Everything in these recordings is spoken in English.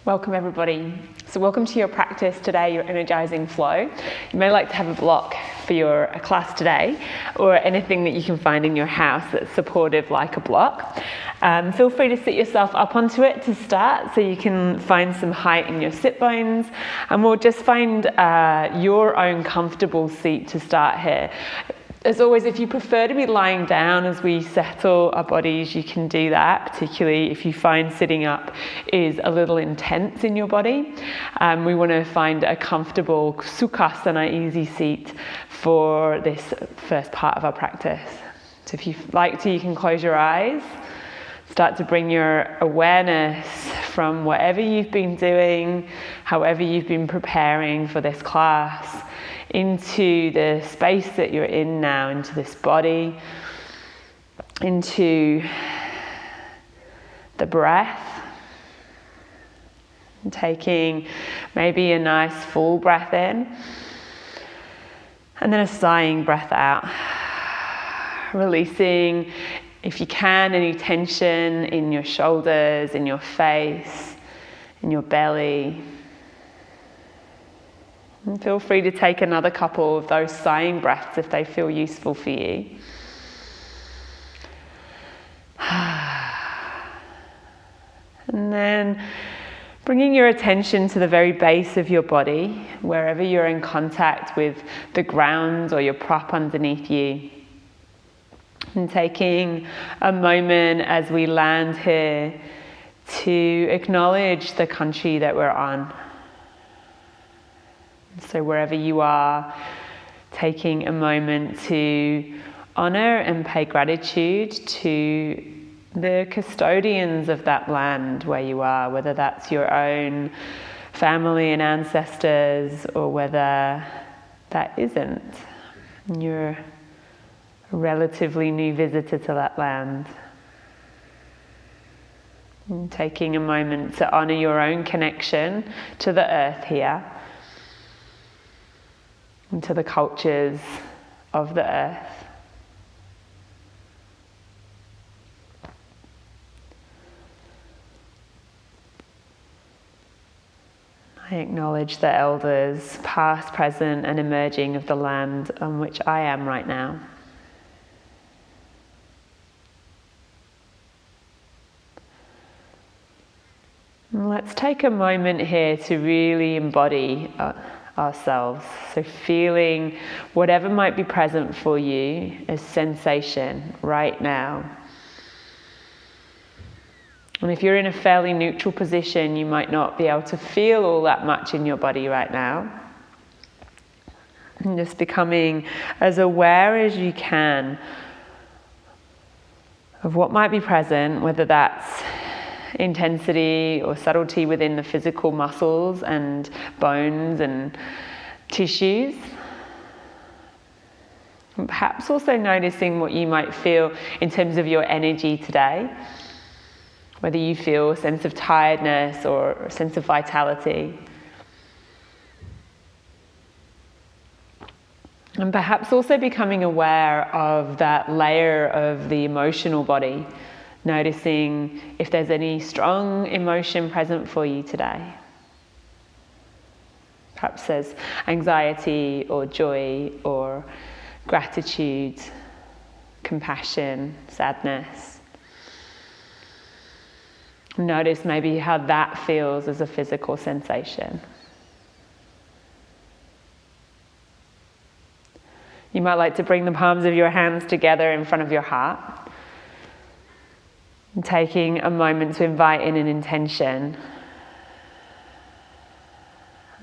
Welcome everybody. So welcome to your practice today, your energizing flow. You may like to have a block for your class today, or anything that you can find in your house that's supportive like a block. Feel free to sit yourself up onto it to start, so you can find some height in your sit bones, and we'll just find your own comfortable seat to start here. As always, if you prefer to be lying down as we settle our bodies, you can do that, particularly if you find sitting up is a little intense in your body. We want to find a comfortable sukhasana, easy seat for this first part of our practice. So if you like to, you can close your eyes. Start to bring your awareness from whatever you've been doing, however you've been preparing for this class, into the space that you're in now, into this body, into the breath, and taking maybe a nice full breath in, and then a sighing breath out, releasing, if you can, any tension in your shoulders, in your face, in your belly. And feel free to take another couple of those sighing breaths if they feel useful for you. And then bringing your attention to the very base of your body, wherever you're in contact with the ground or your prop underneath you. And taking a moment as we land here to acknowledge the country that we're on. So wherever you are, taking a moment to honor and pay gratitude to the custodians of that land where you are, whether that's your own family and ancestors, or whether that isn't. You're a relatively new visitor to that land. And taking a moment to honor your own connection to the earth here, and to the cultures of the earth. I acknowledge the elders, past, present, and emerging of the land on which I am right now. And let's take a moment here to really embody ourselves. So feeling whatever might be present for you as sensation right now. And if you're in a fairly neutral position, you might not be able to feel all that much in your body right now. And just becoming as aware as you can of what might be present, whether that's intensity or subtlety within the physical muscles and bones and tissues. And perhaps also noticing what you might feel in terms of your energy today, whether you feel a sense of tiredness or a sense of vitality. And perhaps also becoming aware of that layer of the emotional body, noticing if there's any strong emotion present for you today. Perhaps there's anxiety or joy or gratitude, compassion, sadness. Notice maybe how that feels as a physical sensation. You might like to bring the palms of your hands together in front of your heart. And taking a moment to invite in an intention,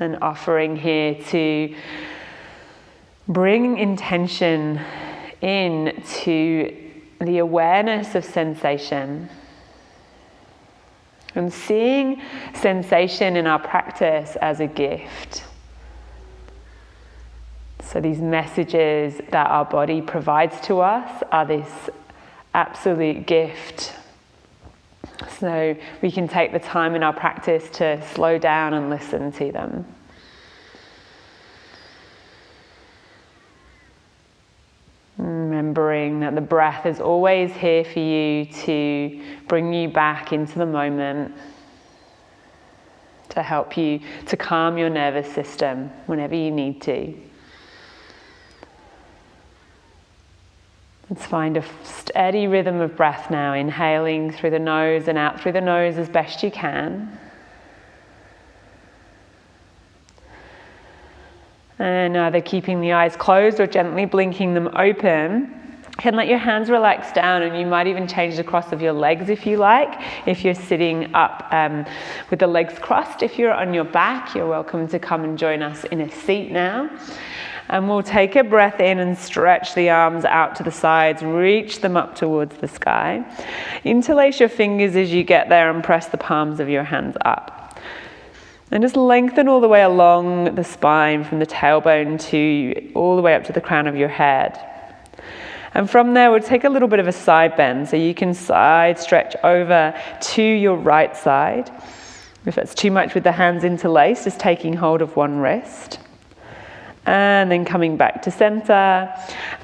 and offering here to bring intention in to the awareness of sensation, and seeing sensation in our practice as a gift. So these messages that our body provides to us are this absolute gift. So we can take the time in our practice to slow down and listen to them. Remembering that the breath is always here for you to bring you back into the moment. to help you to calm your nervous system whenever you need to. Let's find a steady rhythm of breath now, inhaling through the nose and out through the nose as best you can. And either keeping the eyes closed or gently blinking them open. You can let your hands relax down, and you might even change the cross of your legs if you like. If you're sitting up with the legs crossed, if you're on your back, you're welcome to come and join us in a seat now. And we'll take a breath in and stretch the arms out to the sides, reach them up towards the sky. Interlace your fingers as you get there and press the palms of your hands up. And just lengthen all the way along the spine from the tailbone to all the way up to the crown of your head. And from there, we'll take a little bit of a side bend. So you can side stretch over to your right side. If it's too much with the hands interlaced, just taking hold of one wrist. And then coming back to center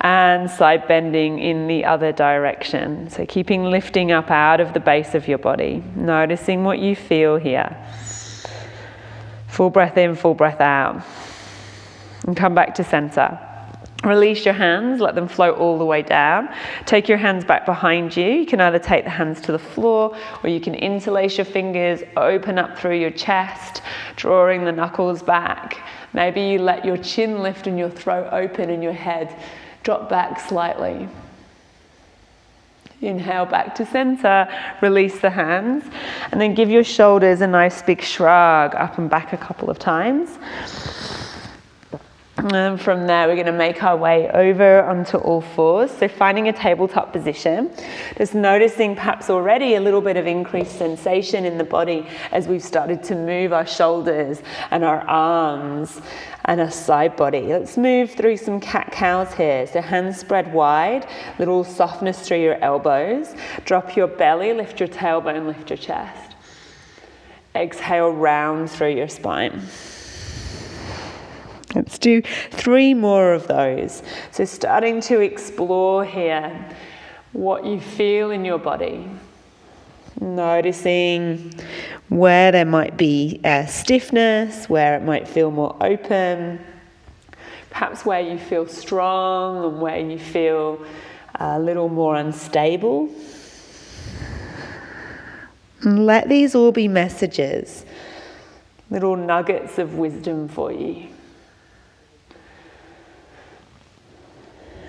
and side bending in the other direction. So keeping lifting up out of the base of your body, noticing what you feel here. Full breath in, full breath out. And come back to center. Release your hands, let them float all the way down. Take your hands back behind you. You can either take the hands to the floor, or you can interlace your fingers, open up through your chest, drawing the knuckles back. Maybe you let your chin lift and your throat open and your head drop back slightly. Inhale back to center, release the hands, and then give your shoulders a nice big shrug up and back a couple of times. And from there, we're going to make our way over onto all fours. So finding a tabletop position, just noticing perhaps already a little bit of increased sensation in the body as we've started to move our shoulders and our arms and our side body. Let's move through some cat-cows here. So hands spread wide, little softness through your elbows. Drop your belly, lift your tailbone, lift your chest. Exhale, round through your spine. Let's do 3 more of those. So starting to explore here what you feel in your body. Noticing where there might be stiffness, where it might feel more open, perhaps where you feel strong and where you feel a little more unstable. And let these all be messages, little nuggets of wisdom for you.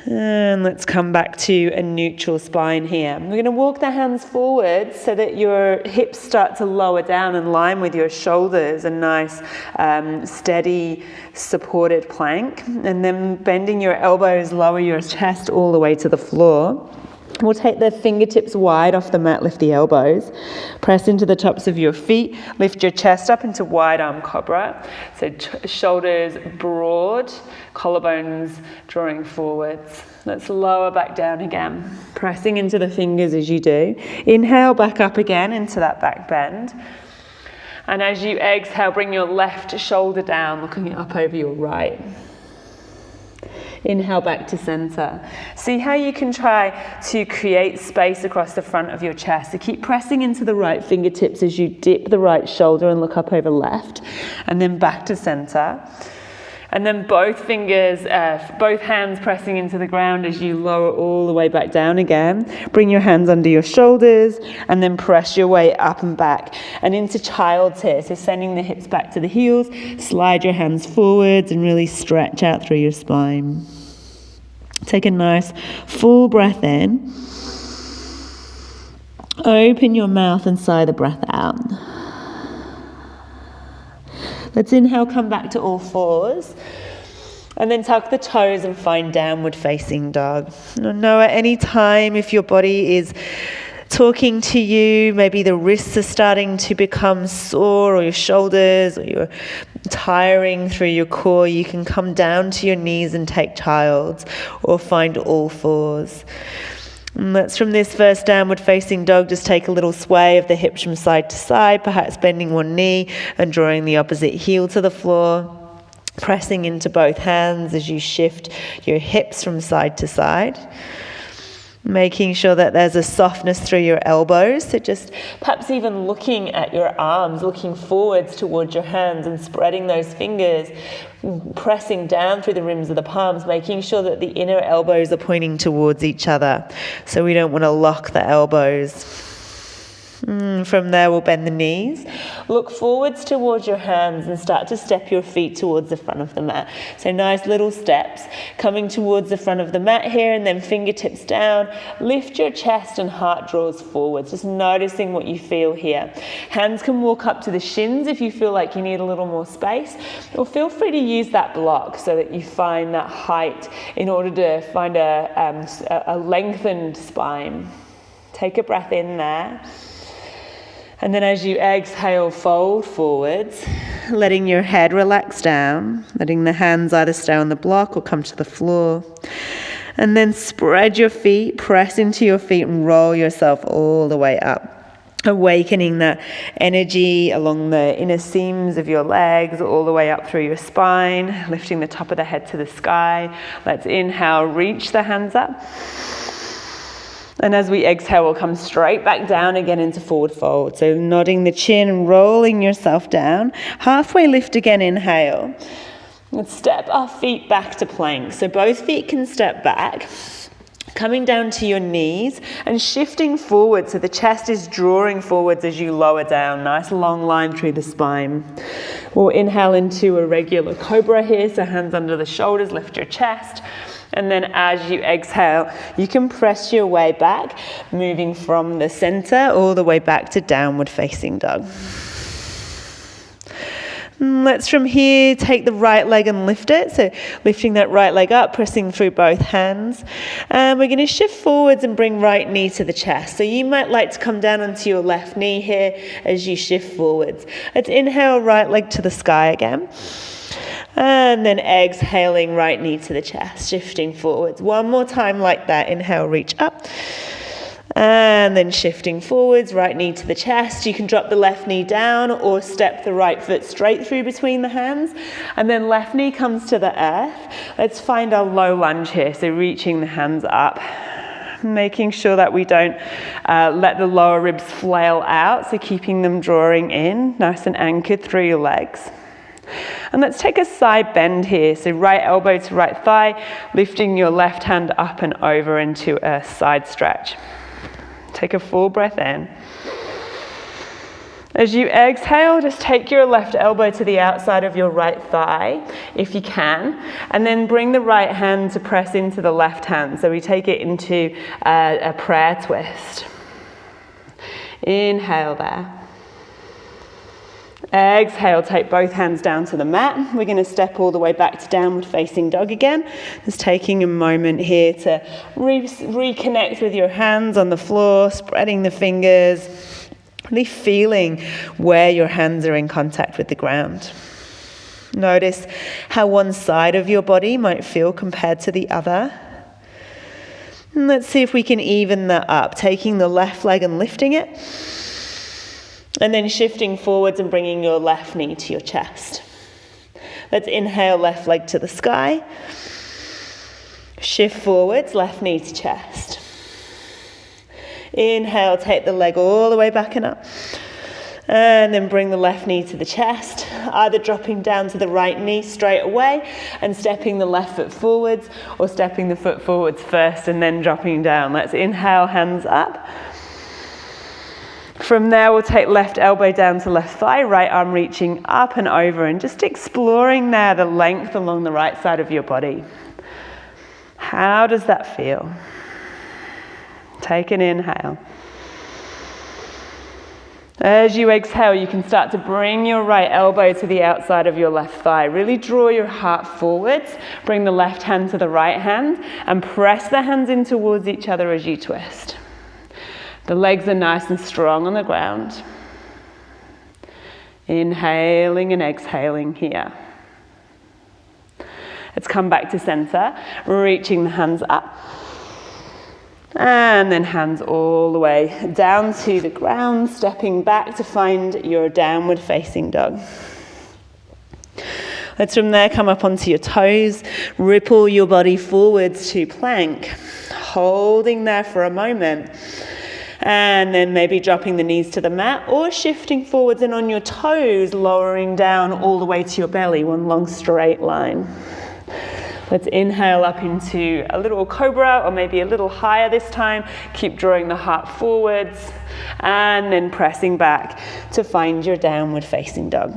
And let's come back to a neutral spine here. We're going to walk the hands forward so that your hips start to lower down in line with your shoulders, a nice steady supported plank. And then bending your elbows, lower your chest all the way to the floor. We'll take the fingertips wide off the mat, lift the elbows, press into the tops of your feet, lift your chest up into wide arm cobra. So shoulders broad, collarbones drawing forwards. Let's lower back down again, pressing into the fingers as you do. Inhale back up again into that back bend. And as you exhale, bring your left shoulder down, looking up over your right. Inhale back to center. See how you can try to create space across the front of your chest. So keep pressing into the right fingertips as you dip the right shoulder and look up over left. And then back to center. And then both fingers, both hands pressing into the ground as you lower all the way back down again. Bring your hands under your shoulders and then press your way up and back and into child's here. So sending the hips back to the heels, slide your hands forwards and really stretch out through your spine. Take a nice full breath in. Open your mouth and sigh the breath out. Let's inhale, come back to all fours. And then tuck the toes and find downward facing dog. Know at any time if your body is talking to you, maybe the wrists are starting to become sore, or your shoulders, or you're tiring through your core, you can come down to your knees and take child's, or find all fours. And let's, from this first downward facing dog, just take a little sway of the hips from side to side, perhaps bending one knee and drawing the opposite heel to the floor, pressing into both hands as you shift your hips from side to side. Making sure that there's a softness through your elbows. So just perhaps even looking at your arms, looking forwards towards your hands and spreading those fingers, pressing down through the rims of the palms, making sure that the inner elbows are pointing towards each other. So we don't want to lock the elbows. From there, we'll bend the knees. Look forwards towards your hands and start to step your feet towards the front of the mat. So nice little steps coming towards the front of the mat here, and then fingertips down. Lift your chest and heart draws forwards. Just noticing what you feel here. Hands can walk up to the shins if you feel like you need a little more space, or feel free to use that block so that you find that height in order to find a lengthened spine. Take a breath in there. And then as you exhale, fold forwards, letting your head relax down, letting the hands either stay on the block or come to the floor. And then spread your feet, press into your feet and roll yourself all the way up. Awakening that energy along the inner seams of your legs, all the way up through your spine, lifting the top of the head to the sky. Let's inhale, reach the hands up. And as we exhale, we'll come straight back down again into forward fold. So nodding the chin and rolling yourself down. Halfway lift again, inhale. Let's step our feet back to plank. So both feet can step back, coming down to your knees and shifting forward. So the chest is drawing forwards as you lower down. Nice long line through the spine. We'll inhale into a regular cobra here. So hands under the shoulders, lift your chest. And then as you exhale, you can press your way back, moving from the center all the way back to downward facing dog. Let's from here take the right leg and lift it. So lifting that right leg up, pressing through both hands. And we're going to shift forwards and bring right knee to the chest. So you might like to come down onto your left knee here as you shift forwards. Let's inhale, right leg to the sky again. And then exhaling, right knee to the chest, shifting forwards. One more time like that. Inhale, reach up. And then shifting forwards, right knee to the chest. You can drop the left knee down or step the right foot straight through between the hands. And then left knee comes to the earth. Let's find our low lunge here. So reaching the hands up. Making sure that we don't let the lower ribs flail out. So keeping them drawing in, nice and anchored through your legs. And let's take a side bend here. So right elbow to right thigh, lifting your left hand up and over into a side stretch. Take a full breath in. As you exhale, just take your left elbow to the outside of your right thigh, if you can, and then bring the right hand to press into the left hand. So we take it into a prayer twist. Inhale there. Exhale, take both hands down to the mat. We're going to step all the way back to downward facing dog again. Just taking a moment here to reconnect with your hands on the floor, spreading the fingers, really feeling where your hands are in contact with the ground. Notice how one side of your body might feel compared to the other. And let's see if we can even that up, taking the left leg and lifting it. And then shifting forwards and bringing your left knee to your chest. Let's inhale, left leg to the sky. Shift forwards, left knee to chest. Inhale, take the leg all the way back and up. And then bring the left knee to the chest, either dropping down to the right knee straight away and stepping the left foot forwards, or stepping the foot forwards first and then dropping down. Let's inhale, hands up. From there, we'll take left elbow down to left thigh, right arm reaching up and over, and just exploring there the length along the right side of your body. How does that feel? Take an inhale. As you exhale, you can start to bring your right elbow to the outside of your left thigh. Really draw your heart forwards. Bring the left hand to the right hand and press the hands in towards each other as you twist. The legs are nice and strong on the ground. Inhaling and exhaling here. Let's come back to center, reaching the hands up. And then hands all the way down to the ground, stepping back to find your downward facing dog. Let's from there come up onto your toes, ripple your body forwards to plank. holding there for a moment. And then maybe dropping the knees to the mat or shifting forwards and on your toes, lowering down all the way to your belly, one long straight line. Let's inhale up into a little cobra, or maybe a little higher this time. Keep drawing the heart forwards and then pressing back to find your downward facing dog.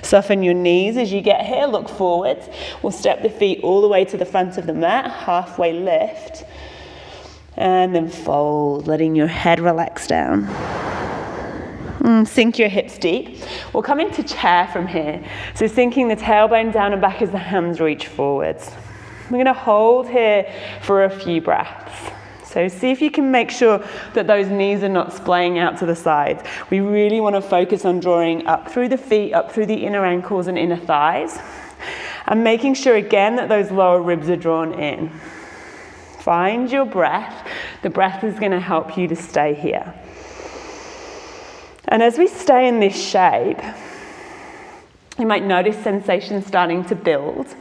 Soften your knees as you get here, look forwards. We'll step the feet all the way to the front of the mat, halfway lift. And then fold, letting your head relax down. Sink your hips deep. We'll come into chair from here. So sinking the tailbone down and back as the hands reach forwards. We're going to hold here for a few breaths. So see if you can make sure that those knees are not splaying out to the sides. We really want to focus on drawing up through the feet, up through the inner ankles and inner thighs. And making sure again that those lower ribs are drawn in. Find your breath. The breath is going to help you to stay here. And as we stay in this shape, you might notice sensations starting to build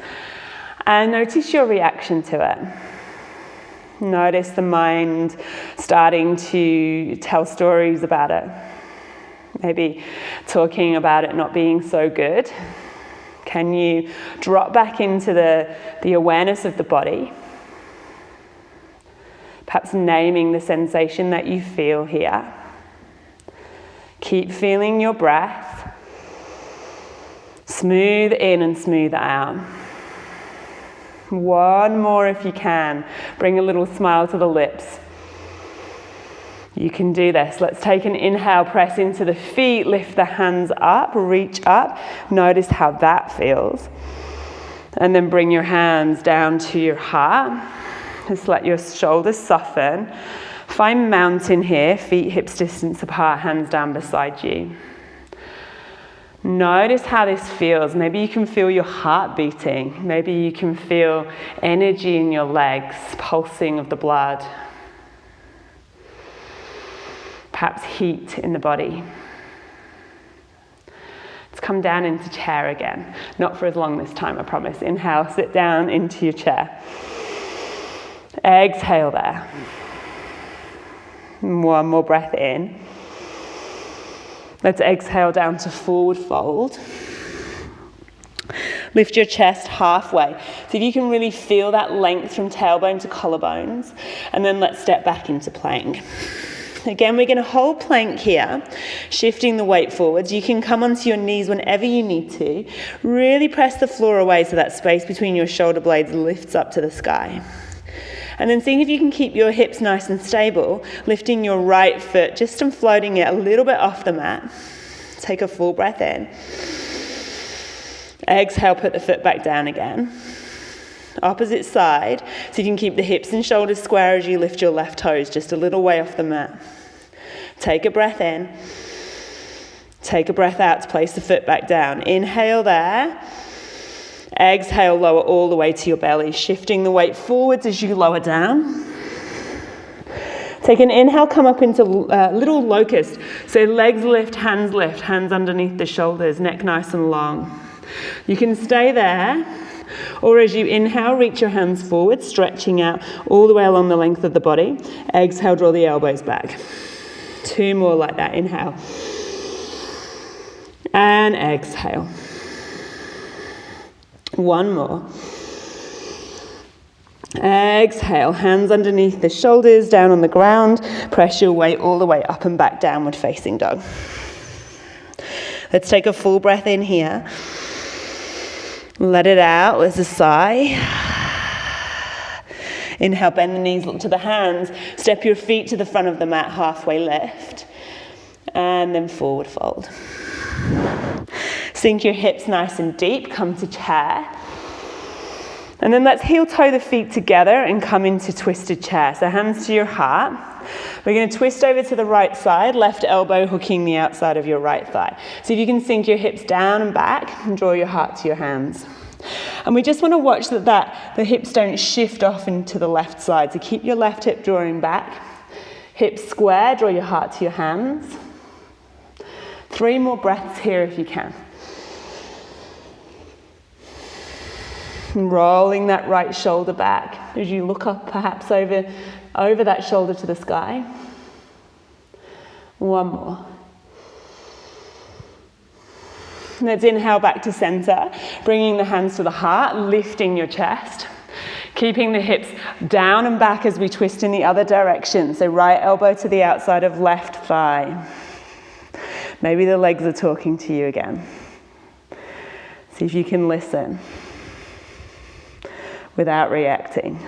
and notice your reaction to it. Notice the mind starting to tell stories about it. Maybe talking about it not being so good. Can you drop back into the awareness of the body? Perhaps naming the sensation that you feel here. Keep feeling your breath. Smooth in and smooth out. One more if you can. Bring a little smile to the lips. You can do this. Let's take an inhale, press into the feet, lift the hands up, reach up. Notice how that feels. And then bring your hands down to your heart. Just let your shoulders soften. Find mountain here, feet hips distance apart, hands down beside you. Notice how this feels. Maybe you can feel your heart beating. Maybe you can feel energy in your legs, pulsing of the blood. Perhaps heat in the body. Let's come down into chair again. Not for as long this time, I promise. Inhale, sit down into your chair. Exhale there. One more breath in. Let's exhale down to forward fold. Lift your chest halfway. So if you can really feel that length from tailbone to collarbones. And then let's step back into plank. Again, we're going to hold plank here, shifting the weight forwards. You can come onto your knees whenever you need to. Really press the floor away so that space between your shoulder blades lifts up to the sky. And then seeing if you can keep your hips nice and stable, lifting your right foot just and floating it a little bit off the mat. Take a full breath in. Exhale, put the foot back down again. Opposite side, so you can keep the hips and shoulders square as you lift your left toes just a little way off the mat. Take a breath in. Take a breath out to place the foot back down. Inhale there. Exhale, lower all the way to your belly, shifting the weight forwards as you lower down. Take an inhale, come up into little locust. So legs lift, hands underneath the shoulders, neck nice and long. You can stay there, or as you inhale, reach your hands forward, stretching out all the way along the length of the body. Exhale, draw the elbows back. 2 more like that. Inhale. And exhale. 1 more. Exhale, hands underneath the shoulders, down on the ground. Press your weight all the way up and back, downward facing dog. Let's take a full breath in here. Let it out as a sigh. Inhale, bend the knees, look to the hands. Step your feet to the front of the mat, halfway lift. And then forward fold. Sink your hips nice and deep, come to chair. And then let's heel toe the feet together and come into twisted chair. So hands to your heart. We're going to twist over to the right side, left elbow hooking the outside of your right thigh. So if you can sink your hips down and back and draw your heart to your hands. And we just want to watch that the hips don't shift off into the left side. So keep your left hip drawing back. Hips square, draw your heart to your hands. 3 more breaths here if you can. And rolling that right shoulder back as you look up perhaps over that shoulder to the sky. One more. Let's inhale back to center, bringing the hands to the heart, lifting your chest. Keeping the hips down and back as we twist in the other direction. So right elbow to the outside of left thigh. Maybe the legs are talking to you again. See if you can listen without reacting.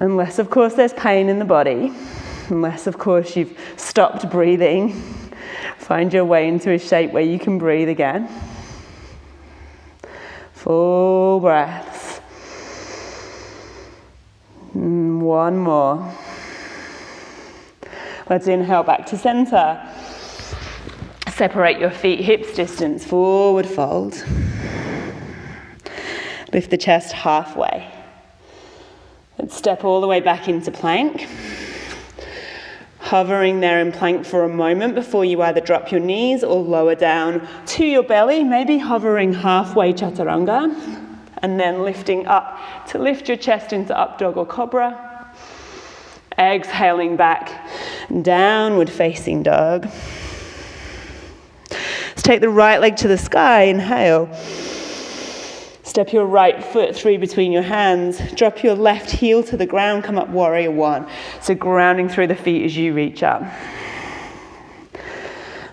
Unless, of course, there's pain in the body. Unless, of course, you've stopped breathing. Find your way into a shape where you can breathe again. Full breaths. One more. Let's inhale back to center. Separate your feet hips distance, forward fold. Lift the chest halfway. Let's step all the way back into plank. Hovering there in plank for a moment before you either drop your knees or lower down to your belly, maybe hovering halfway chaturanga, and then lifting up to lift your chest into up dog or cobra. Exhaling back, downward facing dog. Let's take the right leg to the sky, inhale. Step your right foot through between your hands. Drop your left heel to the ground. Come up warrior one. So grounding through the feet as you reach up.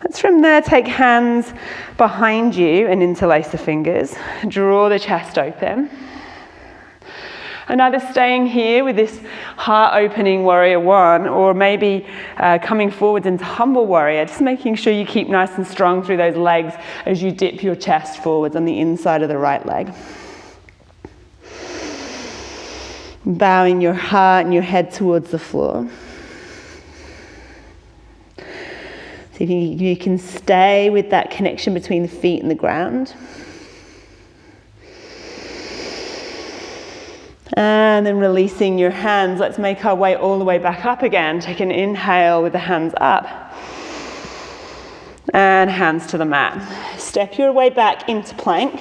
Let's from there take hands behind you and interlace the fingers. Draw the chest open. And either staying here with this heart opening warrior one, or maybe coming forwards into humble warrior, just making sure you keep nice and strong through those legs as you dip your chest forwards on the inside of the right leg. Bowing your heart and your head towards the floor. See if you can stay with that connection between the feet and the ground. And then releasing your hands. Let's make our way all the way back up again. Take an inhale with the hands up. And hands to the mat. Step your way back into plank.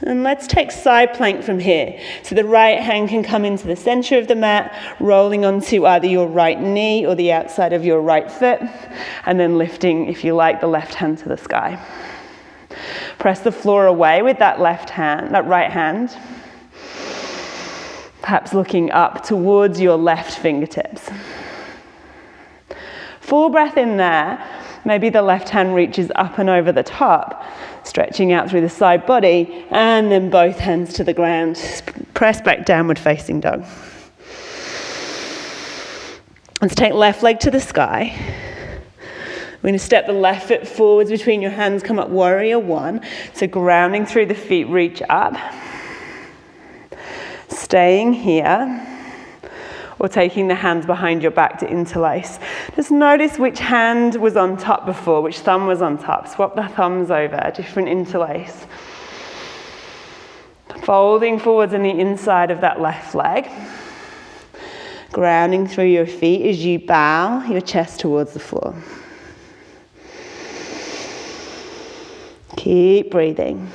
And let's take side plank from here. So the right hand can come into the center of the mat, rolling onto either your right knee or the outside of your right foot. And then lifting, if you like, the left hand to the sky. Press the floor away with that right hand. Perhaps looking up towards your left fingertips. Full breath in there. Maybe the left hand reaches up and over the top, stretching out through the side body, and then both hands to the ground. Press back, downward facing dog. Let's take left leg to the sky. We're going to step the left foot forwards between your hands, come up warrior one. So grounding through the feet, reach up. Staying here, or taking the hands behind your back to interlace. Just notice which hand was on top before, which thumb was on top. Swap the thumbs over, different interlace. Folding forwards in the inside of that left leg. Grounding through your feet as you bow your chest towards the floor. Keep breathing.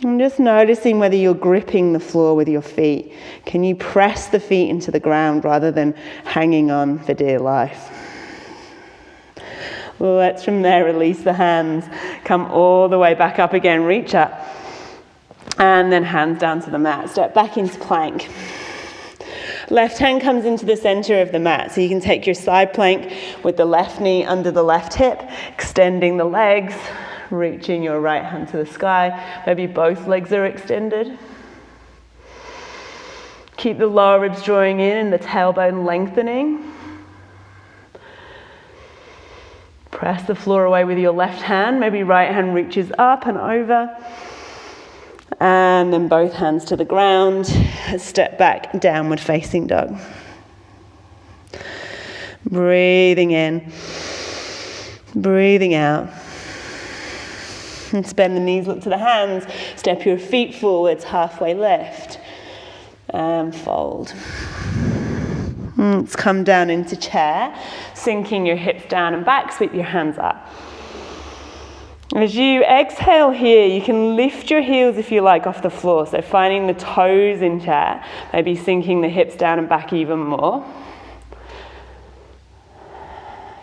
And just noticing whether you're gripping the floor with your feet. Can you press the feet into the ground rather than hanging on for dear life? Let's from there release the hands. Come all the way back up again. Reach up. And then hands down to the mat. Step back into plank. Left hand comes into the center of the mat. So you can take your side plank with the left knee under the left hip, extending the legs. Reaching your right hand to the sky. Maybe both legs are extended. Keep the lower ribs drawing in and the tailbone lengthening. Press the floor away with your left hand. Maybe right hand reaches up and over. And then both hands to the ground. Step back, downward facing dog. Breathing in. Breathing out. And bend the knees, look to the hands. Step your feet forwards, halfway lift. And fold. Let's come down into chair, sinking your hips down and back, sweep your hands up. As you exhale here, you can lift your heels if you like off the floor, so finding the toes in chair, maybe sinking the hips down and back even more.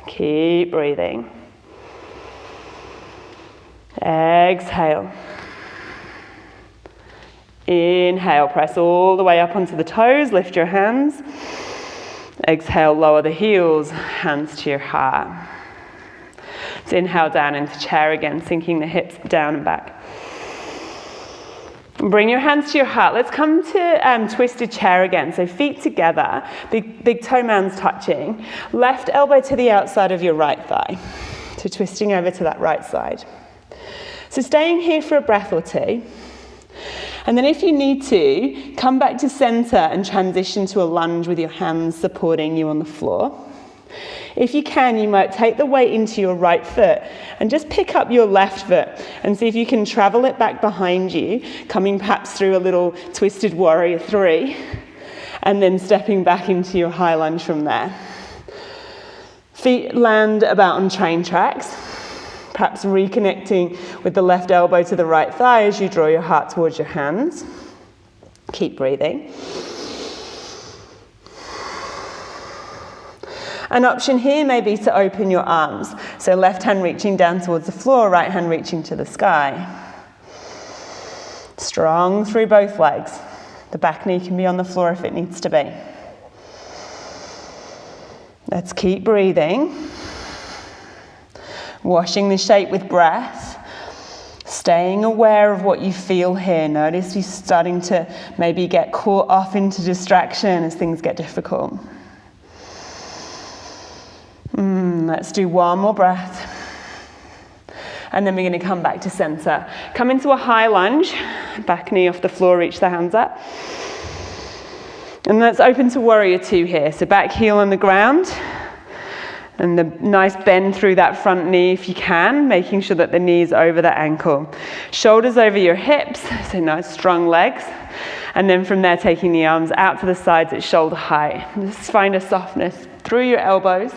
Keep breathing. Exhale. Inhale, press all the way up onto the toes, lift your hands. Exhale, lower the heels, hands to your heart. So inhale down into chair again, sinking the hips down and back. Bring your hands to your heart. Let's come to twisted chair again. So feet together, big toe mounds touching. Left elbow to the outside of your right thigh. So twisting over to that right side. So staying here for a breath or two. And then if you need to, come back to center and transition to a lunge with your hands supporting you on the floor. If you can, you might take the weight into your right foot and just pick up your left foot and see if you can travel it back behind you, coming perhaps through a little twisted warrior 3, and then stepping back into your high lunge from there. Feet land about on train tracks, perhaps reconnecting with the left elbow to the right thigh as you draw your heart towards your hands. Keep breathing. An option here may be to open your arms. So left hand reaching down towards the floor, right hand reaching to the sky. Strong through both legs. The back knee can be on the floor if it needs to be. Let's keep breathing. Washing the shape with breath. Staying aware of what you feel here. Notice you're starting to maybe get caught off into distraction as things get difficult. Let's do one more breath. And then we're going to come back to center. Come into a high lunge. Back knee off the floor, reach the hands up. And let's open to warrior 2 here. So back heel on the ground. And the nice bend through that front knee if you can, making sure that the knee is over the ankle. Shoulders over your hips, so nice strong legs. And then from there, taking the arms out to the sides at shoulder height. Just find a softness through your elbows.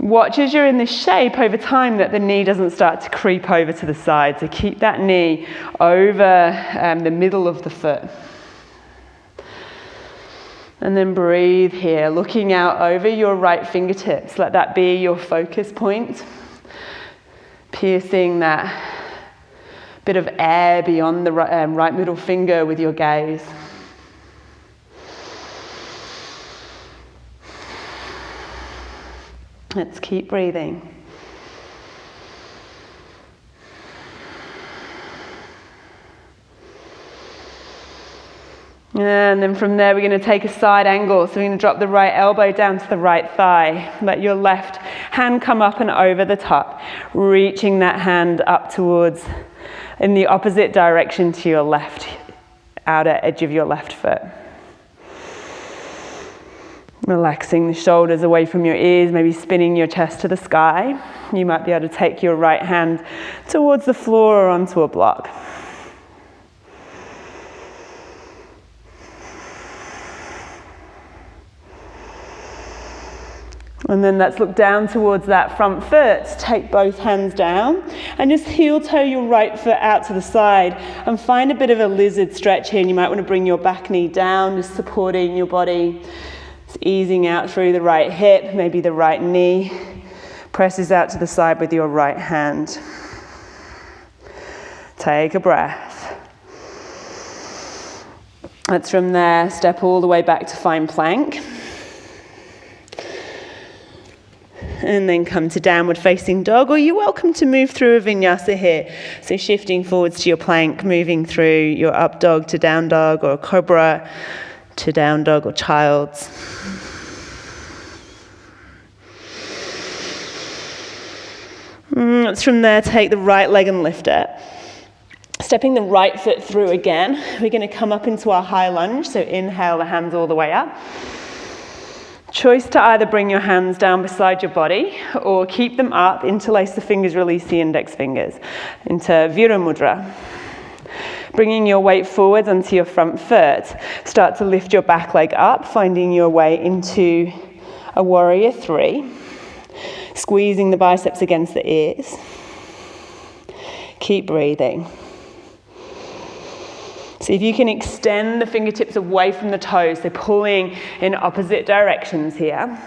Watch as you're in this shape over time that the knee doesn't start to creep over to the side. So keep that knee over the middle of the foot. And then breathe here, looking out over your right fingertips. Let that be your focus point. Piercing that bit of air beyond the right middle finger with your gaze. Let's keep breathing. And then from there, we're going to take a side angle. So we're going to drop the right elbow down to the right thigh. Let your left hand come up and over the top, reaching that hand up towards, in the opposite direction to your left, outer edge of your left foot. Relaxing the shoulders away from your ears, maybe spinning your chest to the sky. You might be able to take your right hand towards the floor or onto a block. And then let's look down towards that front foot. Take both hands down and just heel toe your right foot out to the side and find a bit of a lizard stretch here. And you might want to bring your back knee down, just supporting your body. Just easing out through the right hip, maybe the right knee. Presses out to the side with your right hand. Take a breath. Let's from there step all the way back to fine plank. And then come to downward facing dog, or you're welcome to move through a vinyasa here. So shifting forwards to your plank, moving through your up dog to down dog, or cobra to down dog or child's. Let's from there take the right leg and lift it. Stepping the right foot through again, we're going to come up into our high lunge. So inhale the hands all the way up. Choice to either bring your hands down beside your body or keep them up, interlace the fingers, release the index fingers into Vira Mudra. Bringing your weight forwards onto your front foot, start to lift your back leg up, finding your way into a warrior 3. Squeezing the biceps against the ears. Keep breathing. See if you can extend the fingertips away from the toes. They're pulling in opposite directions here.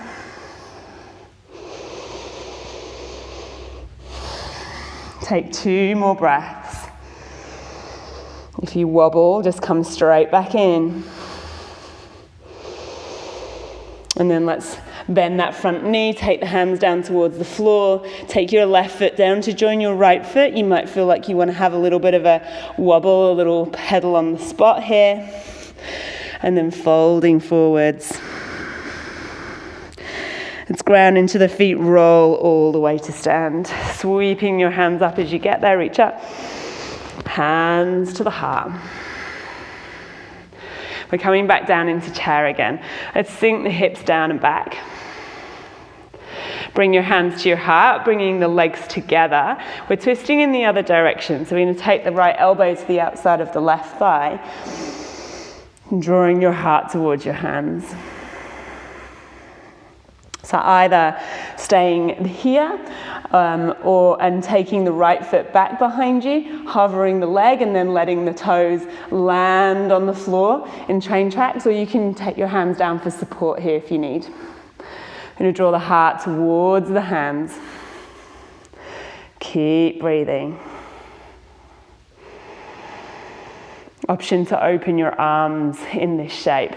Take 2 more breaths. If you wobble, just come straight back in. And then let's bend that front knee, take the hands down towards the floor, take your left foot down to join your right foot. You might feel like you want to have a little bit of a wobble, a little pedal on the spot here. And then folding forwards. Let's ground into the feet, roll all the way to stand. Sweeping your hands up as you get there, reach up. Hands to the heart. We're coming back down into chair again. Let's sink the hips down and back. Bring your hands to your heart, bringing the legs together. We're twisting in the other direction. So we're going to take the right elbow to the outside of the left thigh, drawing your heart towards your hands. So either staying here and taking the right foot back behind you, hovering the leg and then letting the toes land on the floor in train tracks, or you can take your hands down for support here if you need. I'm going to draw the heart towards the hands. Keep breathing. Option to open your arms in this shape.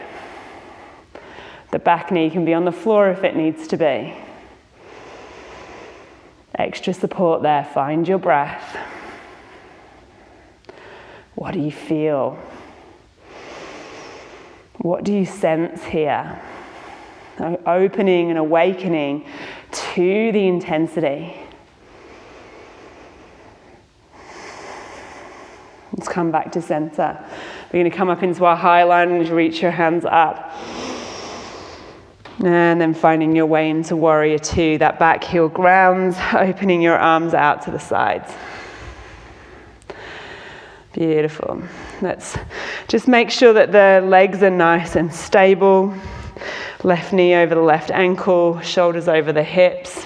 The back knee can be on the floor if it needs to be. Extra support there. Find your breath. What do you feel? What do you sense here? Opening and awakening to the intensity. Let's come back to center. We're going to come up into our high lunge, reach your hands up. And then finding your way into warrior 2, that back heel grounds, opening your arms out to the sides. Beautiful. Let's just make sure that the legs are nice and stable. Left knee over the left ankle, shoulders over the hips.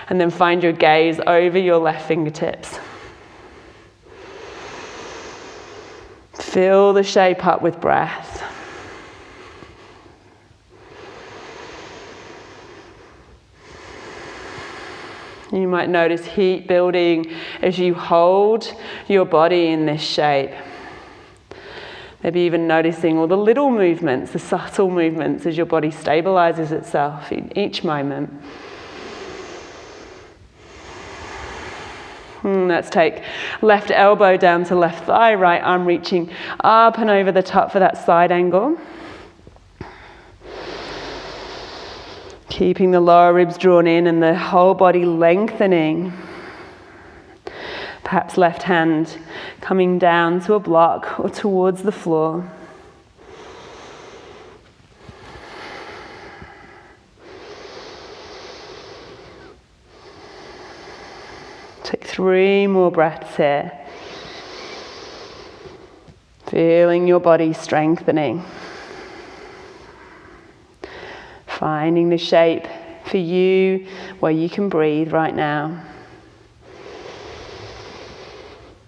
And then find your gaze over your left fingertips. Fill the shape up with breath. You might notice heat building as you hold your body in this shape. Maybe even noticing all the little movements, the subtle movements as your body stabilizes itself in each moment. Let's take left elbow down to left thigh, right arm reaching up and over the top for that side angle. Keeping the lower ribs drawn in and the whole body lengthening. Perhaps left hand coming down to a block or towards the floor. Take 3 more breaths here. Feeling your body strengthening. Finding the shape for you where you can breathe right now.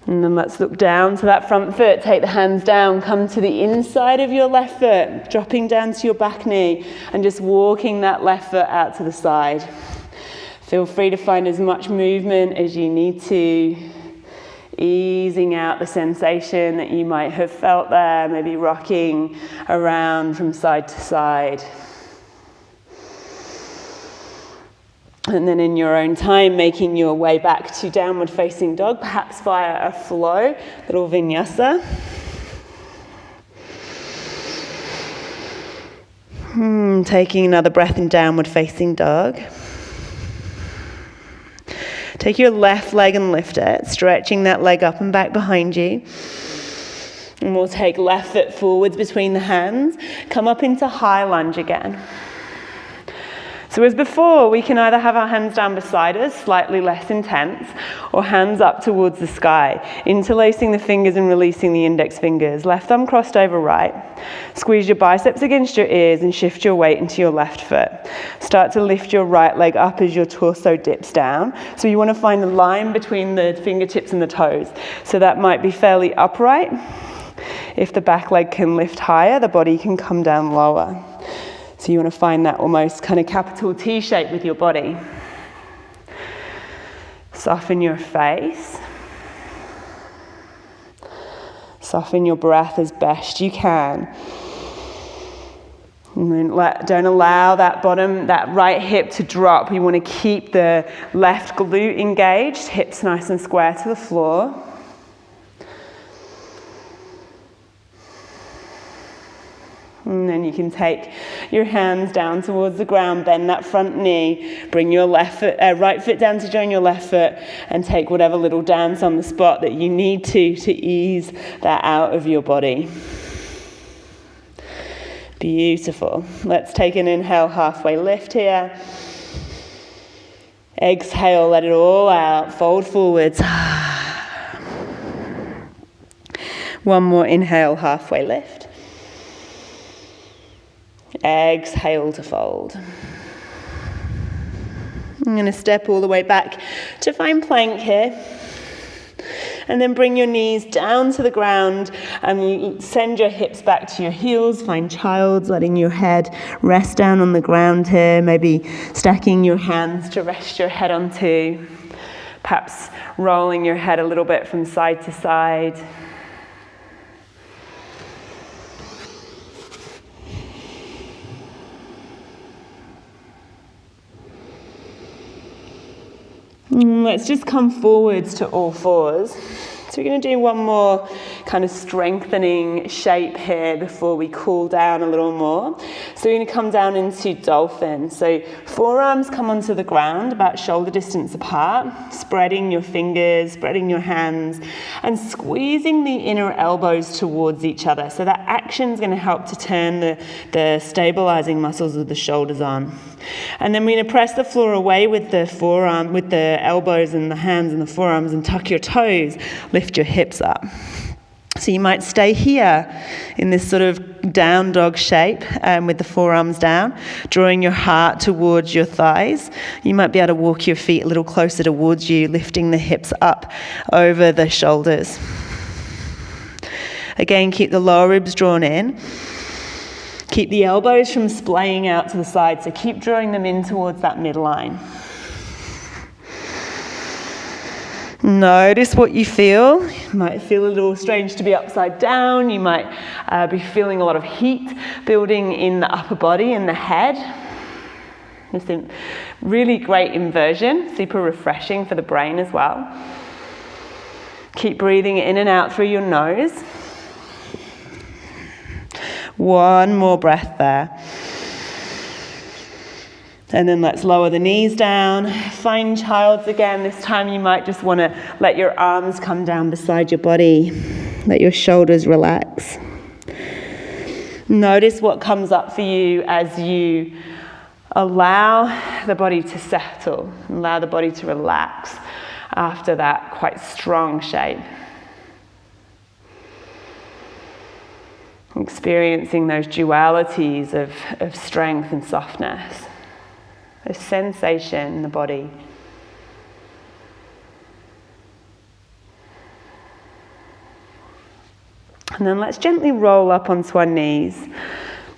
And then let's look down to that front foot. Take the hands down, come to the inside of your left foot, dropping down to your back knee and just walking that left foot out to the side. Feel free to find as much movement as you need to, easing out the sensation that you might have felt there, maybe rocking around from side to side. And then in your own time, making your way back to downward facing dog, perhaps via a flow, little vinyasa. Taking another breath in downward facing dog. Take your left leg and lift it, stretching that leg up and back behind you. And we'll take left foot forwards between the hands. Come up into high lunge again. So as before, we can either have our hands down beside us, slightly less intense, or hands up towards the sky, interlacing the fingers and releasing the index fingers. Left arm crossed over right. Squeeze your biceps against your ears and shift your weight into your left foot. Start to lift your right leg up as your torso dips down. So you want to find the line between the fingertips and the toes. So that might be fairly upright. If the back leg can lift higher, the body can come down lower. So you want to find that almost kind of capital T shape with your body. Soften your face. Soften your breath as best you can. And then don't allow that right hip to drop. You want to keep the left glute engaged, hips nice and square to the floor. And then you can take your hands down towards the ground, bend that front knee, bring your right foot down to join your left foot, and take whatever little dance on the spot that you need to ease that out of your body. Beautiful. Let's take an inhale, halfway lift here. Exhale, let it all out, fold forwards. One more inhale, halfway lift. Exhale to fold. I'm going to step all the way back to find plank here. And then bring your knees down to the ground and you send your hips back to your heels. Find child's, letting your head rest down on the ground here. Maybe stacking your hands to rest your head onto. Perhaps rolling your head a little bit from side to side. Let's just come forwards to all fours. So we're going to do one more kind of strengthening shape here before we cool down a little more. So we're going to come down into dolphin. So forearms come onto the ground about shoulder distance apart, spreading your fingers, spreading your hands, and squeezing the inner elbows towards each other. So that action is going to help to turn the stabilizing muscles of the shoulders on. And then we're going to press the floor away with the elbows and the hands and the forearms, and tuck your toes, lift your hips up. So you might stay here in this sort of down dog shape with the forearms down, drawing your heart towards your thighs. You might be able to walk your feet a little closer towards you, lifting the hips up over the shoulders. Again, keep the lower ribs drawn in. Keep the elbows from splaying out to the side, so keep drawing them in towards that midline. Notice what you feel. You might feel a little strange to be upside down. You might be feeling a lot of heat building in the upper body and the head. It's a really great inversion, super refreshing for the brain as well. Keep breathing in and out through your nose. One more breath there. And then let's lower the knees down. Find child's again. This time you might just want to let your arms come down beside your body. Let your shoulders relax. Notice what comes up for you as you allow the body to settle, allow the body to relax after that quite strong shape. Experiencing those dualities of strength and softness, a sensation in the body. And then let's gently roll up onto our knees.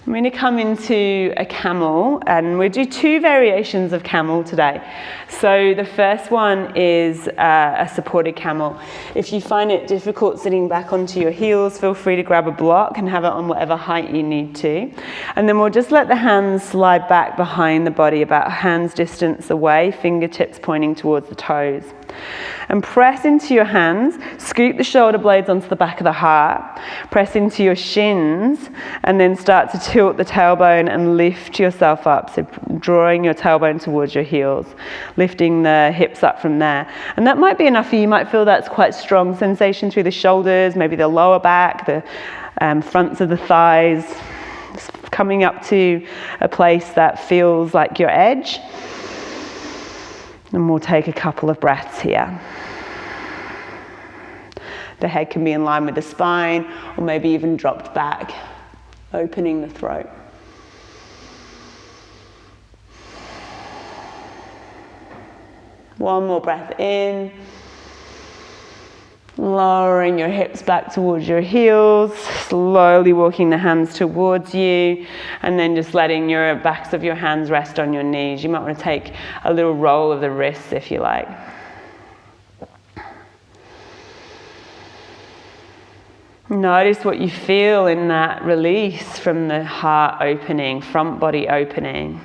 I'm going to come into a camel, and we'll do two variations of camel today. So the first one is a supported camel. If you find it difficult sitting back onto your heels, feel free to grab a block and have it on whatever height you need to. And then we'll just let the hands slide back behind the body, about hands distance away, fingertips pointing towards the toes. And press into your hands, scoop the shoulder blades onto the back of the heart, press into your shins, and then start to tilt the tailbone and lift yourself up. So drawing your tailbone towards your heels, lifting the hips up from there. And that might be enough for you. You might feel that's quite strong sensation through the shoulders, maybe the lower back, the fronts of the thighs. Just coming up to a place that feels like your edge. And we'll take a couple of breaths here. The head can be in line with the spine, or maybe even dropped back, opening the throat. One more breath in. Lowering your hips back towards your heels, slowly walking the hands towards you, and then just letting your backs of your hands rest on your knees. You might want to take a little roll of the wrists if you like. Notice what you feel in that release from the heart opening, front body opening.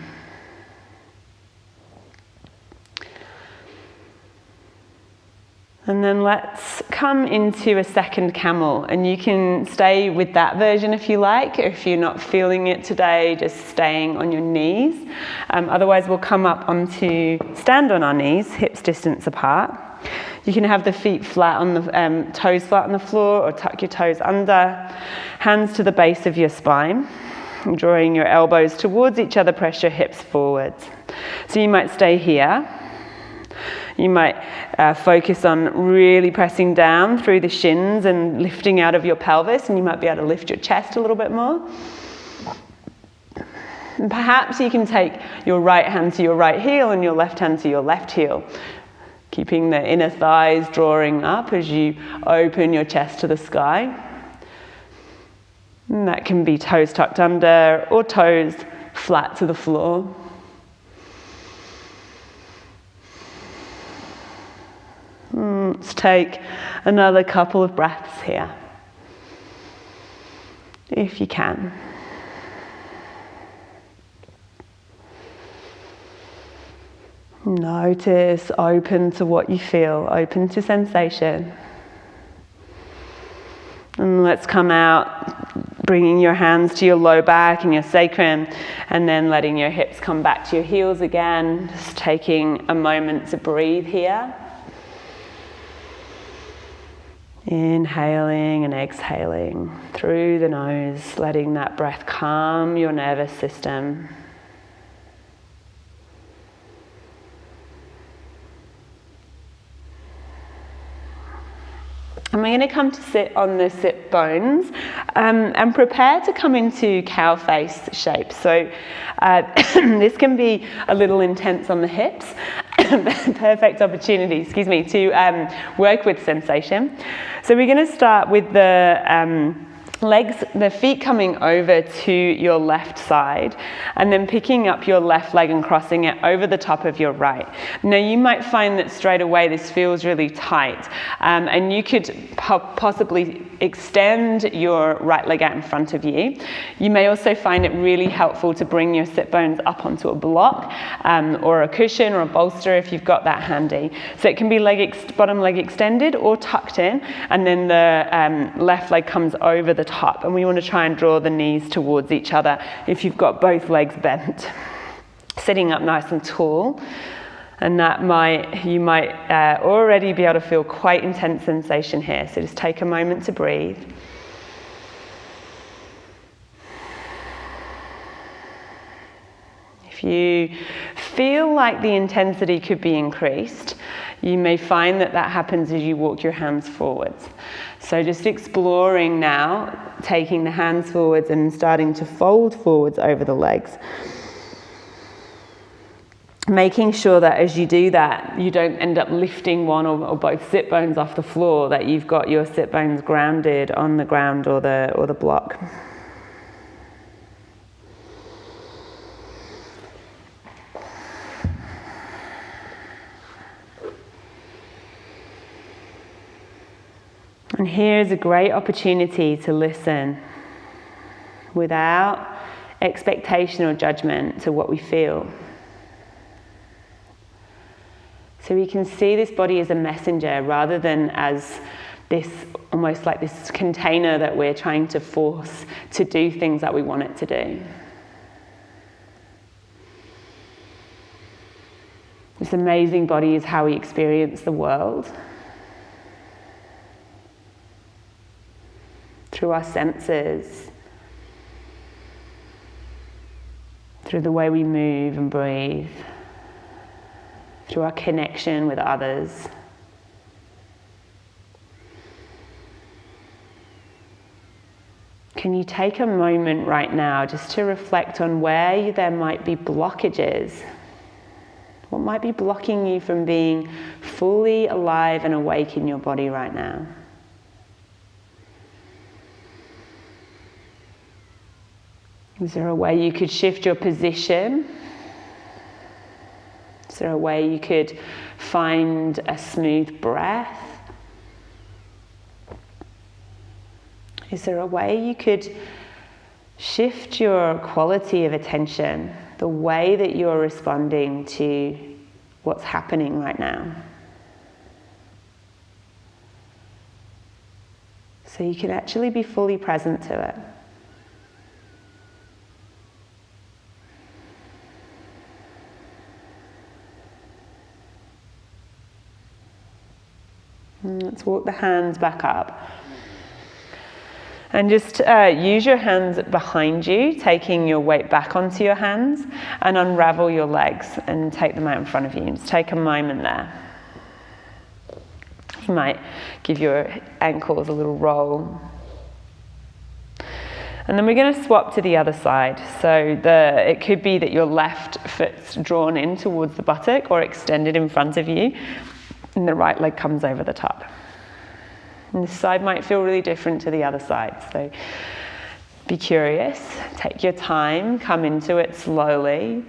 And then let's come into a second camel, and you can stay with that version if you like. If you're not feeling it today, just staying on your knees. Otherwise, we'll come up onto stand on our knees, hips distance apart. You can have the feet flat on the toes flat on the floor, or tuck your toes under. Hands to the base of your spine, drawing your elbows towards each other. Press your hips forwards. So you might stay here. You might focus on really pressing down through the shins and lifting out of your pelvis, and you might be able to lift your chest a little bit more. And perhaps you can take your right hand to your right heel and your left hand to your left heel, keeping the inner thighs drawing up as you open your chest to the sky. And that can be toes tucked under or toes flat to the floor. Let's take another couple of breaths here, if you can. Notice, open to what you feel, open to sensation. And let's come out, bringing your hands to your low back and your sacrum, and then letting your hips come back to your heels again. Just taking a moment to breathe here. Inhaling and exhaling through the nose, letting that breath calm your nervous system. And we're going to come to sit on the sit bones and prepare to come into cow face shape. So this can be a little intense on the hips. Perfect opportunity, to work with sensation. So we're going to start with the legs, the feet coming over to your left side, and then picking up your left leg and crossing it over the top of your right. Now you might find that straight away this feels really tight, and you could possibly extend your right leg out in front of you. You may also find it really helpful to bring your sit bones up onto a block or a cushion or a bolster if you've got that handy. So it can be bottom leg extended or tucked in, and then the left leg comes over the top, and we want to try and draw the knees towards each other if you've got both legs bent. Sitting up nice and tall, and you might already be able to feel quite intense sensation here. So just take a moment to breathe. If you feel like the intensity could be increased, you may find that happens as you walk your hands forwards. So just exploring now, taking the hands forwards and starting to fold forwards over the legs. Making sure that as you do that, you don't end up lifting one or both sit bones off the floor, that you've got your sit bones grounded on the ground or the block. And here's a great opportunity to listen without expectation or judgment to what we feel. So we can see this body as a messenger rather than as this, almost like this container that we're trying to force to do things that we want it to do. This amazing body is how we experience the world. Through our senses. through the way we move and breathe, through our connection with others. Can you take a moment right now just to reflect on where there might be blockages? What might be blocking you from being fully alive and awake in your body right now? Is there a way you could shift your position? Is there a way you could find a smooth breath? Is there a way you could shift your quality of attention, the way that you're responding to what's happening right now? So you can actually be fully present to it. Let's walk the hands back up. And just use your hands behind you, taking your weight back onto your hands, and unravel your legs and take them out in front of you. Just take a moment there. You might give your ankles a little roll. And then we're going to swap to the other side. So it could be that your left foot's drawn in towards the buttock or extended in front of you, and the right leg comes over the top. And this side might feel really different to the other side. So be curious, take your time, come into it slowly.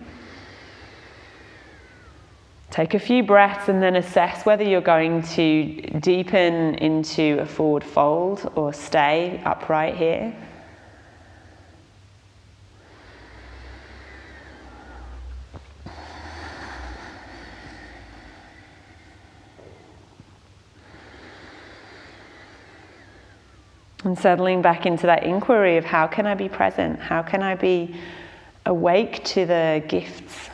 Take a few breaths and then assess whether you're going to deepen into a forward fold or stay upright here. And settling back into that inquiry of how can I be present? How can I be awake to the gifts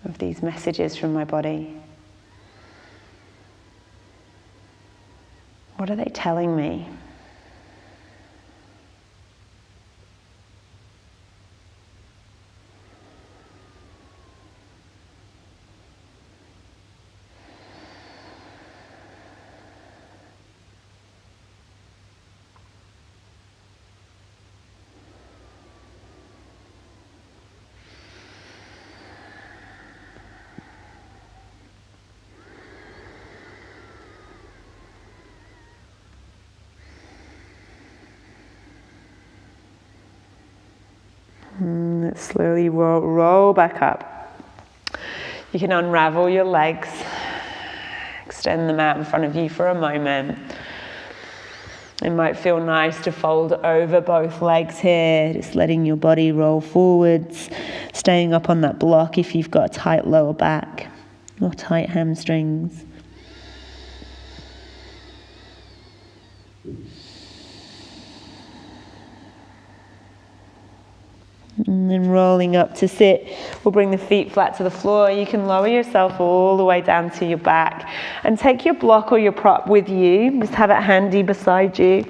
of these messages from my body? What are they telling me? Let's slowly roll back up. You can unravel your legs, extend them out in front of you for a moment. It might feel nice to fold over both legs here, just letting your body roll forwards, staying up on that block if you've got a tight lower back or tight hamstrings. And then rolling up to sit, we'll bring the feet flat to the floor. You can lower yourself all the way down to your back and take your block or your prop with you. Just have it handy beside you,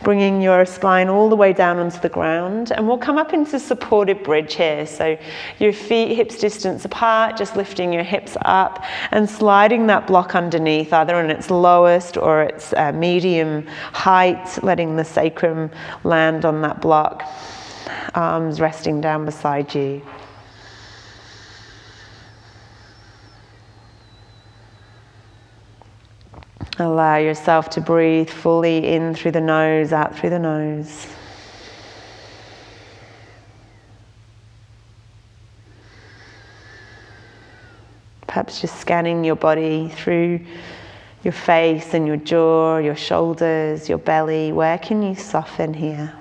bringing your spine all the way down onto the ground. And we'll come up into supported bridge here. So your feet hips distance apart, just lifting your hips up and sliding that block underneath, either on its lowest or its medium height, letting the sacrum land on that block. Arms resting down beside you. Allow yourself to breathe fully in through the nose, out through the nose. Perhaps just scanning your body through your face and your jaw, your shoulders, your belly. Where can you soften here?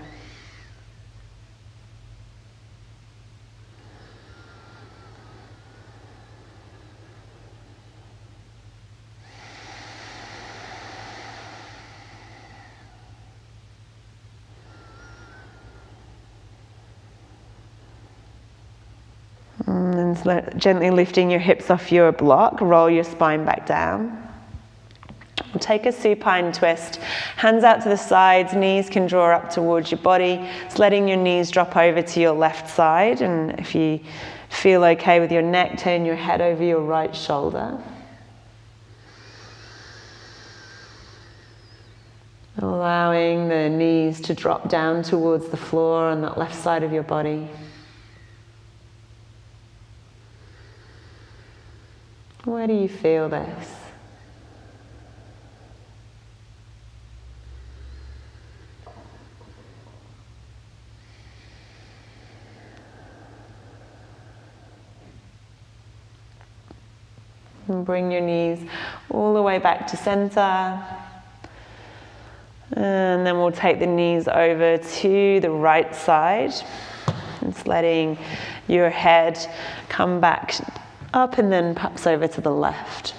And gently lifting your hips off your block, roll your spine back down. Take a supine twist, hands out to the sides, knees can draw up towards your body. It's letting your knees drop over to your left side, and if you feel okay with your neck, turn your head over your right shoulder. Allowing the knees to drop down towards the floor on that left side of your body. Where do you feel this? And bring your knees all the way back to center. And then we'll take the knees over to the right side. It's letting your head come back up and then perhaps over to the left.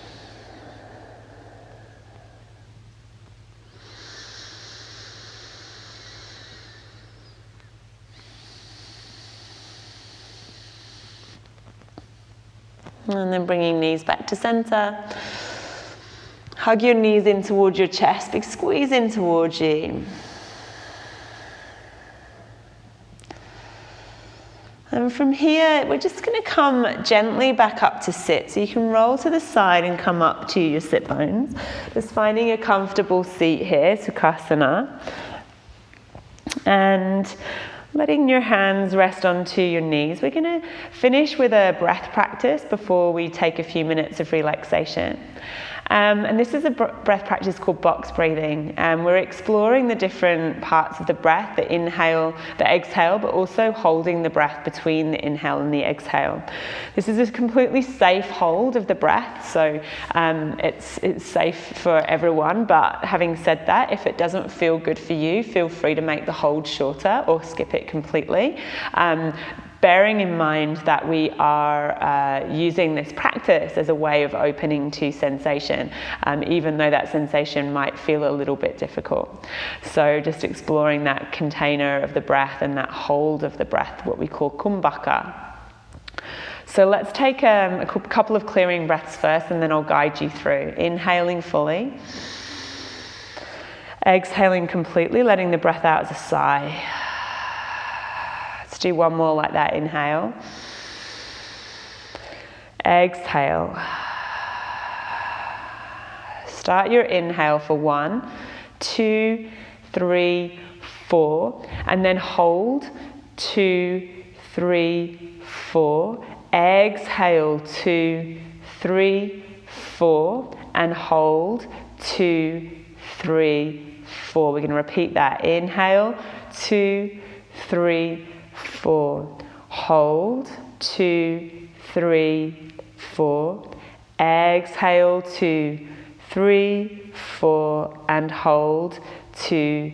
And then bringing knees back to center. Hug your knees in towards your chest, big squeeze in towards you. And from here, we're just going to come gently back up to sit. So you can roll to the side and come up to your sit bones. Just finding a comfortable seat here, Sukhasana. And letting your hands rest onto your knees. We're going to finish with a breath practice before we take a few minutes of relaxation. And this is a breath practice called box breathing. We're exploring the different parts of the breath, the inhale, the exhale, but also holding the breath between the inhale and the exhale. This is a completely safe hold of the breath, so it's safe for everyone. But having said that, if it doesn't feel good for you, feel free to make the hold shorter or skip it completely. Bearing in mind that we are using this practice as a way of opening to sensation, even though that sensation might feel a little bit difficult. So just exploring that container of the breath and that hold of the breath, what we call kumbhaka. So let's take a couple of clearing breaths first, and then I'll guide you through. Inhaling fully. Exhaling completely, letting the breath out as a sigh. Let's do one more like that. Inhale. Exhale. Start your inhale for 1, 2, 3, 4, and then hold 2, 3, 4. Exhale 2, 3, 4, and hold 2, 3, 4. We're going to repeat that. Inhale 2, 3, 4. Hold 2, 3, 4. Exhale 2, 3, 4, and hold 2,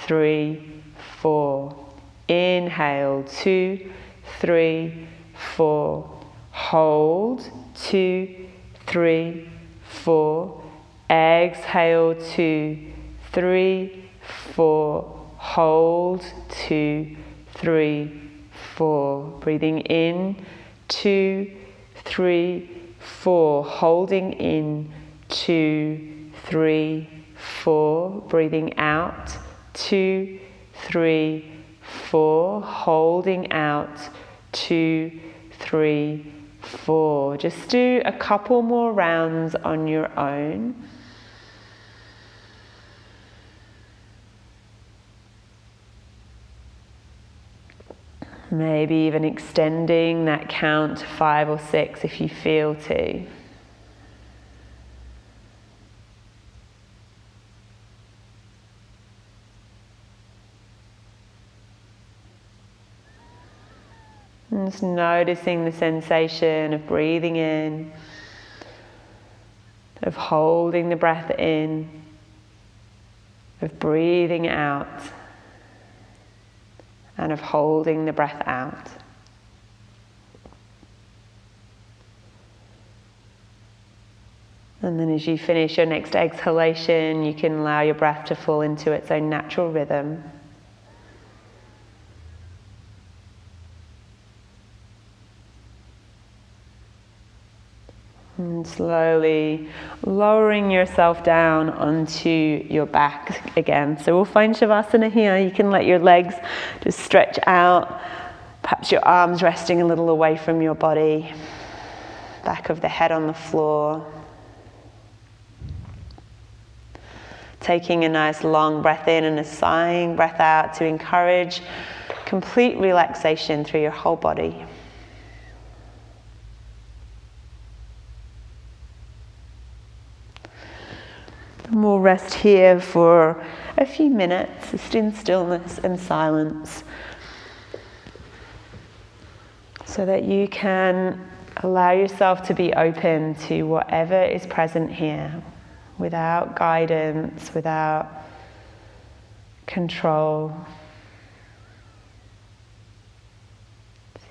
3, 4. Inhale 2, 3, 4. Hold 2, 3, 4. Exhale 2, 3, 4. Hold 2, 3, 4. Breathing in 2, 3, 4. Holding in 2, 3, 4. Breathing out 2, 3, 4. Holding out 2, 3, 4. Just do a couple more rounds on your own. Maybe even extending that count to 5 or 6 if you feel to. And just noticing the sensation of breathing in, of holding the breath in, of breathing out, and of holding the breath out. And then as you finish your next exhalation, you can allow your breath to fall into its own natural rhythm. And slowly lowering yourself down onto your back again. So we'll find Shavasana here. You can let your legs just stretch out. Perhaps your arms resting a little away from your body. Back of the head on the floor. Taking a nice long breath in and a sighing breath out to encourage complete relaxation through your whole body. And we'll rest here for a few minutes, just in stillness and silence, so that you can allow yourself to be open to whatever is present here, without guidance, without control.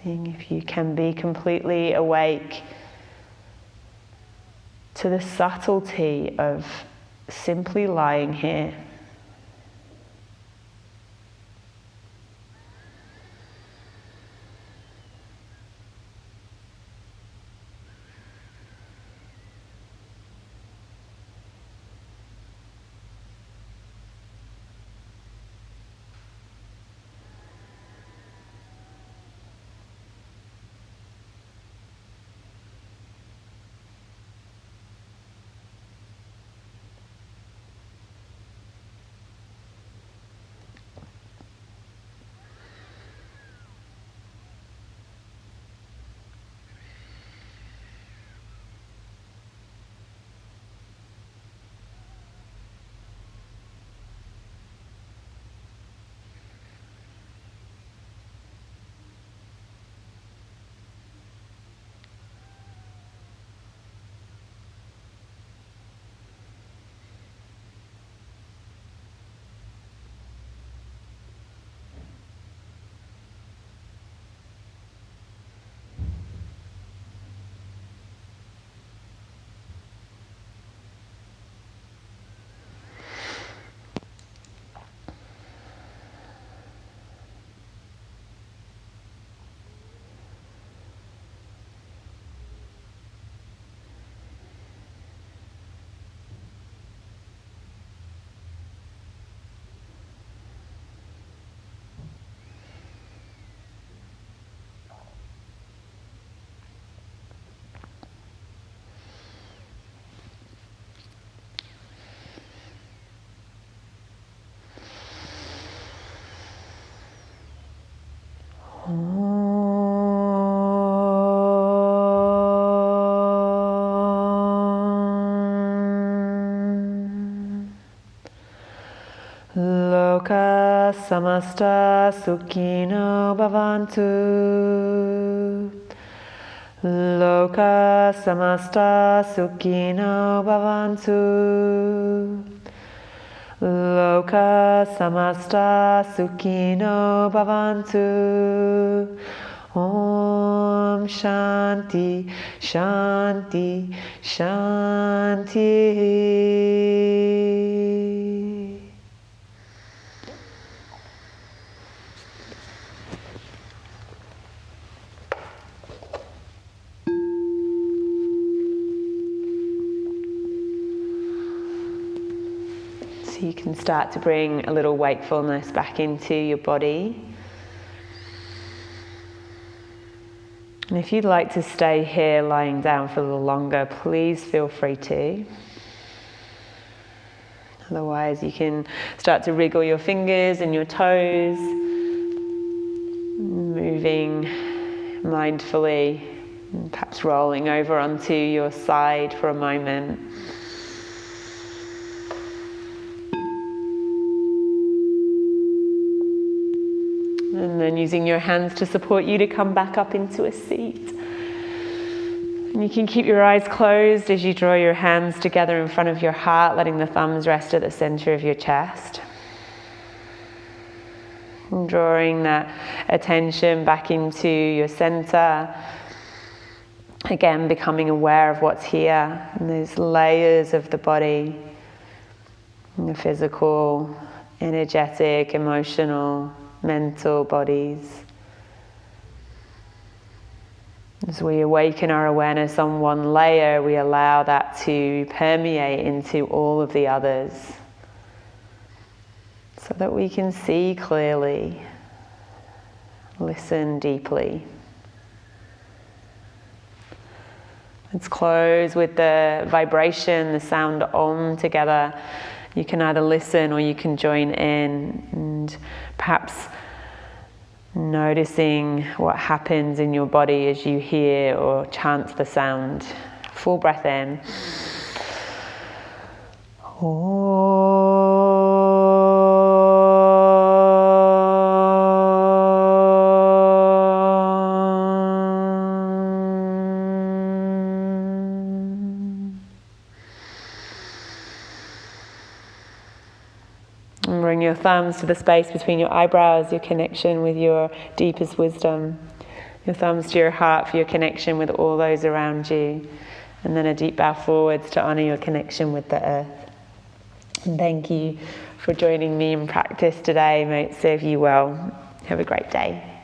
Seeing if you can be completely awake to the subtlety of simply lying here. Loka samasta sukhino bhavantu. Loka samasta sukhino bhavantu. Loka samasta sukhino bhavantu. Om Shanti, Shanti, Shanti. So you can start to bring a little wakefulness back into your body. And if you'd like to stay here lying down for a little longer, please feel free to. Otherwise, you can start to wriggle your fingers and your toes, moving mindfully, and perhaps rolling over onto your side for a moment. And then using your hands to support you to come back up into a seat. And you can keep your eyes closed as you draw your hands together in front of your heart, letting the thumbs rest at the center of your chest. And drawing that attention back into your center. Again, becoming aware of what's here, and those layers of the body, and the physical, energetic, emotional, mental bodies. As we awaken our awareness on one layer, we allow that to permeate into all of the others, so that we can see clearly, listen deeply. Let's close with the vibration, the sound Om together. You can either listen or you can join in, and perhaps noticing what happens in your body as you hear or chant the sound. Full breath in. And bring your thumbs to the space between your eyebrows, your connection with your deepest wisdom. Your thumbs to your heart for your connection with all those around you. And then a deep bow forwards to honour your connection with the earth. And thank you for joining me in practice today. May it serve you well. Have a great day.